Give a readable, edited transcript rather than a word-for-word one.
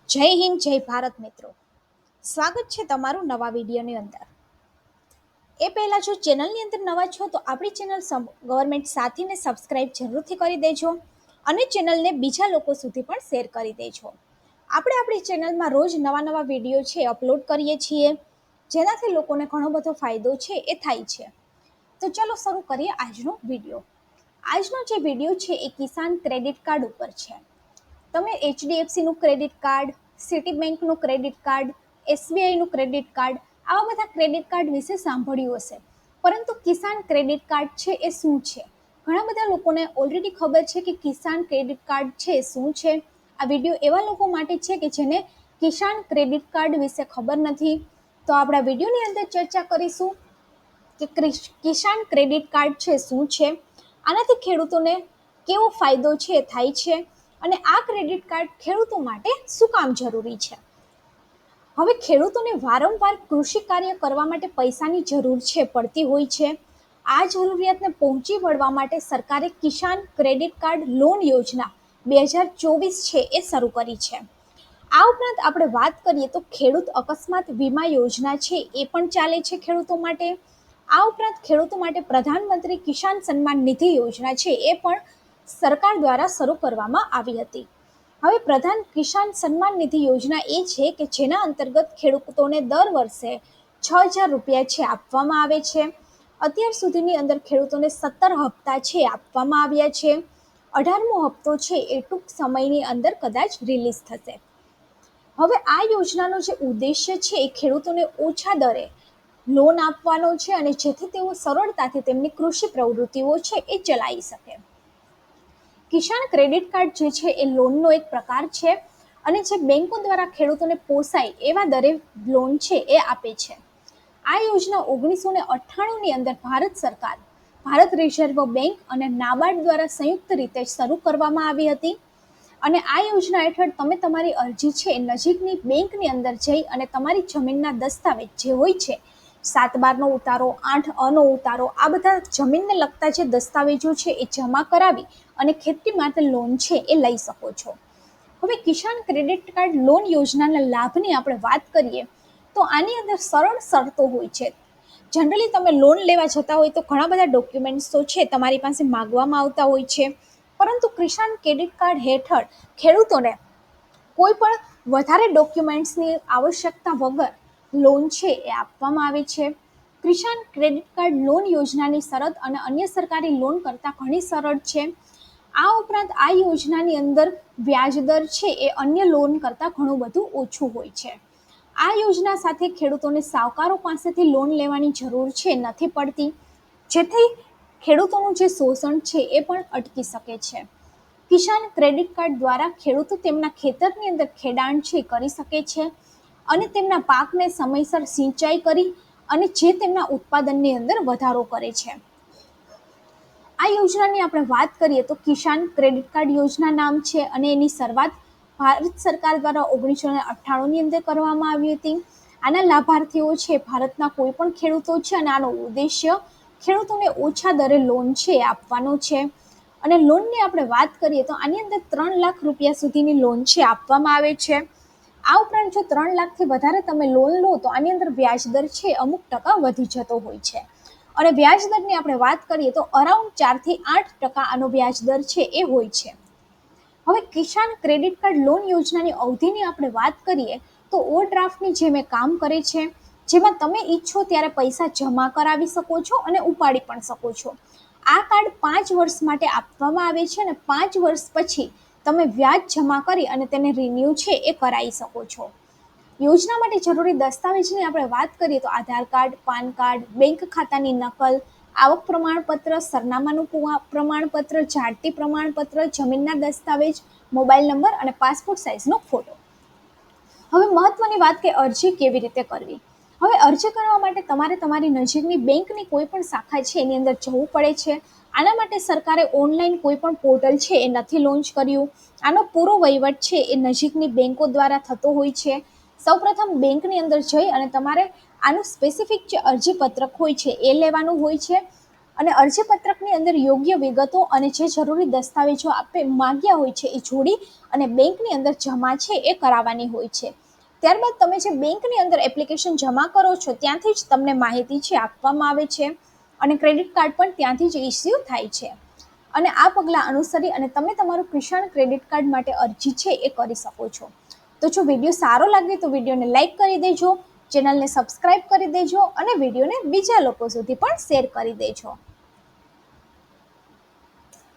જય હિન્દ, જય ભારત મિત્રો. સ્વાગત છે તમારું નવા વિડીયોની અંદર. એ પહેલાં જો ચેનલની અંદર નવા છો તો આપણી ચેનલ ગવર્મેન્ટ સાથીને સબસ્ક્રાઈબ જરૂરથી કરી દેજો અને ચેનલને બીજા લોકો સુધી પણ શેર કરી દેજો. આપણે આપણી ચેનલમાં રોજ નવા નવા વિડીયો છે અપલોડ કરીએ છીએ, જેનાથી લોકોને ઘણો બધો ફાયદો છે એ થાય છે. તો ચલો શરૂ કરીએ આજનો વિડીયો. આજનો જે વિડીયો છે એ કિસાન ક્રેડિટ કાર્ડ ઉપર છે. તમે HDFCનું ક્રેડિટ કાર્ડ, સિટી બેંકનું ક્રેડિટ કાર્ડ, SBIનું ક્રેડિટ કાર્ડ, આવા બધા ક્રેડિટ કાર્ડ વિશે સાંભળ્યું હશે, પરંતુ કિસાન ક્રેડિટ કાર્ડ છે એ શું છે? ઘણા બધા લોકોને ઓલરેડી ખબર છે કે કિસાન ક્રેડિટ કાર્ડ છે શું છે. આ વિડીયો એવા લોકો માટે છે કે જેને કિસાન ક્રેડિટ કાર્ડ વિશે ખબર નથી. તો આપણા વિડીયોની અંદર ચર્ચા કરીશું કે કિસાન ક્રેડિટ કાર્ડ છે શું છે, આનાથી ખેડૂતોને કેવો ફાયદો છે થાય છે, અને આ ક્રેડિટ કાર્ડ ખેડૂતો માટે શું કામ જરૂરી છે. હવે ખેડૂતોને વારંવાર કૃષિ કાર્ય કરવા માટે પૈસાની જરૂર છે પડતી હોય છે. આ જરૂરિયાતને પહોંચી વળવા માટે સરકારે કિસાન ક્રેડિટ કાર્ડ લોન યોજના 2024 છે એ શરૂ કરી છે. આ ઉપરાંત આપણે વાત કરીએ તો ખેડૂત અકસ્માત વીમા યોજના છે એ પણ ચાલે છે ખેડૂતો માટે. આ ઉપરાંત ખેડૂતો માટે પ્રધાનમંત્રી કિસાન સન્માન નિધિ યોજના છે એ પણ સરકાર દ્વારા શરૂ કરવામાં આવી હતી. હવે પ્રધાન કિસાન સન્માન નિધિ યોજના એ છે કે જેના અંતર્ગત ખેડૂતોને દર વર્ષે 6,000 રૂપિયા છે આપવામાં આવે છે. અત્યાર સુધીની અંદર ખેડૂતોને 17 હપ્તા છે આપવામાં આવ્યા છે. 18મો હપ્તો છે એ ટૂંક સમયની અંદર કદાચ રિલીઝ થશે. હવે આ યોજનાનો જે ઉદ્દેશ્ય છે એ ખેડૂતોને ઓછા દરે લોન આપવાનો છે, અને જેથી તેઓ સરળતાથી તેમની કૃષિ પ્રવૃત્તિઓ છે એ ચલાવી શકે. કિસાન ક્રેડિટ કાર્ડ જે છે એ લોનનો એક પ્રકાર છે, અને જે બેંકો દ્વારા ખેડૂતોને પોસાય એવા દરે લોન છે એ આપે છે. આ યોજના 1998ની અંદર ભારત સરકાર, ભારત રિઝર્વ બેંક અને નાબાર્ડ દ્વારા સંયુક્ત રીતે શરૂ કરવામાં આવી હતી. અને આ યોજના હેઠળ તમે તમારી અરજી છે એ નજીકની બેંકની અંદર જઈ અને તમારી જમીનના દસ્તાવેજ જે હોય છે, 7/12નો ઉતારો, 8A નો ઉતારો, આ બધા જમીનને લગતા જે દસ્તાવેજો છે એ જમા કરાવી અને ખેતી માટે લોન છે એ લઈ શકો છો. હવે કિસાન ક્રેડિટ કાર્ડ લોન યોજનાના લાભની આપણે વાત કરીએ તો આની અંદર સરળ શરતો હોય છે. જનરલી તમે લોન લેવા જતા હોય તો ઘણા બધા ડોક્યુમેન્ટ્સો છે તમારી પાસે માગવામાં આવતા હોય છે, પરંતુ કિસાન ક્રેડિટ કાર્ડ હેઠળ ખેડૂતોને કોઈ પણ વધારે ડોક્યુમેન્ટ્સની આવશ્યકતા વગર લોન છે એ આપવામાં આવે છે. કિસાન ક્રેડિટ કાર્ડ લોન યોજનાની શરત અને અન્ય સરકારી લોન કરતાં ઘણી સરળ છે. આ ઉપરાંત આ યોજનાની અંદર વ્યાજદર છે એ અન્ય લોન કરતાં ઘણું બધું ઓછું હોય છે. આ યોજના સાથે ખેડૂતોને સાવકારો પાસેથી લોન લેવાની જરૂર છે નથી પડતી, જેથી ખેડૂતોનું જે શોષણ છે એ પણ અટકી શકે છે. કિસાન ક્રેડિટ કાર્ડ દ્વારા ખેડૂતો તેમના ખેતરની અંદર ખેડાણ છે કરી શકે છે, અને તેમના પાકને સમયસર સિંચાઈ કરી અને જે તેમના ઉત્પાદનની અંદર વધારો કરે છે. આ યોજનાની આપણે વાત કરીએ તો કિસાન ક્રેડિટ કાર્ડ યોજના નામ છે, અને એની શરૂઆત ભારત સરકાર દ્વારા 1998ની અંદર કરવામાં આવી હતી. આના લાભાર્થીઓ છે ભારતના કોઈ પણ ખેડૂતો છે, અને આનો ઉદ્દેશ્ય ખેડૂતોને ઓછા દરે લોન છે આપવાનો છે. અને લોનની આપણે વાત કરીએ તો આની અંદર 3 લાખ રૂપિયા સુધીની લોન છે આપવામાં આવે છે. આ ઉપરાંત જો 3 લાખથી વધારે તમે લોન લો તો આની અંદર વ્યાજદર છે અમુક ટકા વધી જતો હોય છે, અને વ્યાજદરની આપણે વાત કરીએ તો અરાઉન્ડ 4થી 8% આનો વ્યાજદર છે એ હોય છે. હવે કિસાન ક્રેડિટ કાર્ડ લોન યોજનાની અવધિની આપણે વાત કરીએ તો ઓવરડ્રાફ્ટની જેમ કામ કરે છે, જેમાં તમે ઈચ્છો ત્યારે પૈસા જમા કરાવી શકો છો અને ઉપાડી પણ શકો છો. આ કાર્ડ 5 વર્ષ માટે આપવામાં આવે છે, અને 5 વર્ષ પછી તમે વ્યાજ જમા કરી અને તેને રિન્યૂ છે એ કરાવી શકો છો. યોજના માટે જરૂરી દસ્તાવેજની આપણે વાત કરીએ તો આધાર કાર્ડ, પાન કાર્ડ, બેંક ખાતાની નકલ, આવક પ્રમાણપત્ર, સરનામાનું પ્રમાણપત્ર, ઝાડતી પ્રમાણપત્ર, જમીનના દસ્તાવેજ, મોબાઈલ નંબર અને પાસપોર્ટ સાઇઝનો ફોટો. હવે મહત્વની વાત કે અરજી કેવી રીતે કરવી. હવે અરજી કરવા માટે તમારે તમારી નજીકની બેંકની કોઈ પણ શાખા છે એની અંદર જવું પડે છે. આના માટે સરકારે ઓનલાઈન કોઈ પણ પોર્ટલ છે એ નથી લોન્ચ કર્યું. આનો પૂરો વહીવટ છે એ નજીકની બેંકો દ્વારા થતો હોય છે. સૌપ્રથમ બેંકની અંદર જઈ અને તમારે આનું સ્પેસિફિક જે અરજીપત્રક હોય છે એ લેવાનું હોય છે. અને અરજીપત્રકની અંદર યોગ્ય વિગતો અને જે જરૂરી દસ્તાવેજો આપે માંગ્યા હોય છે એ જોડી અને બેંકની અંદર જમા છે એ કરાવવાની હોય છે. ત્યારબાદ તમે જે બેંકની અંદર એપ્લિકેશન જમા કરો છો ત્યાંથી જ તમને માહિતી છે આપવામાં આવે છે અને ક્રેડિટ કાર્ડ પણ ત્યાંથી જ ઇસ્યુ થાય છે. અને આ પગલાં અનુસરી અને તમે તમારું કિસાન ક્રેડિટ કાર્ડ માટે અરજી છે એ કરી શકો છો. તો જો વિડીયો સારો લાગે તો વિડીયોને લાઇક કરી દેજો, ચેનલને સબસ્ક્રાઇબ કરી દેજો અને વિડીયોને બીજા લોકો સુધી પણ શેર કરી દેજો.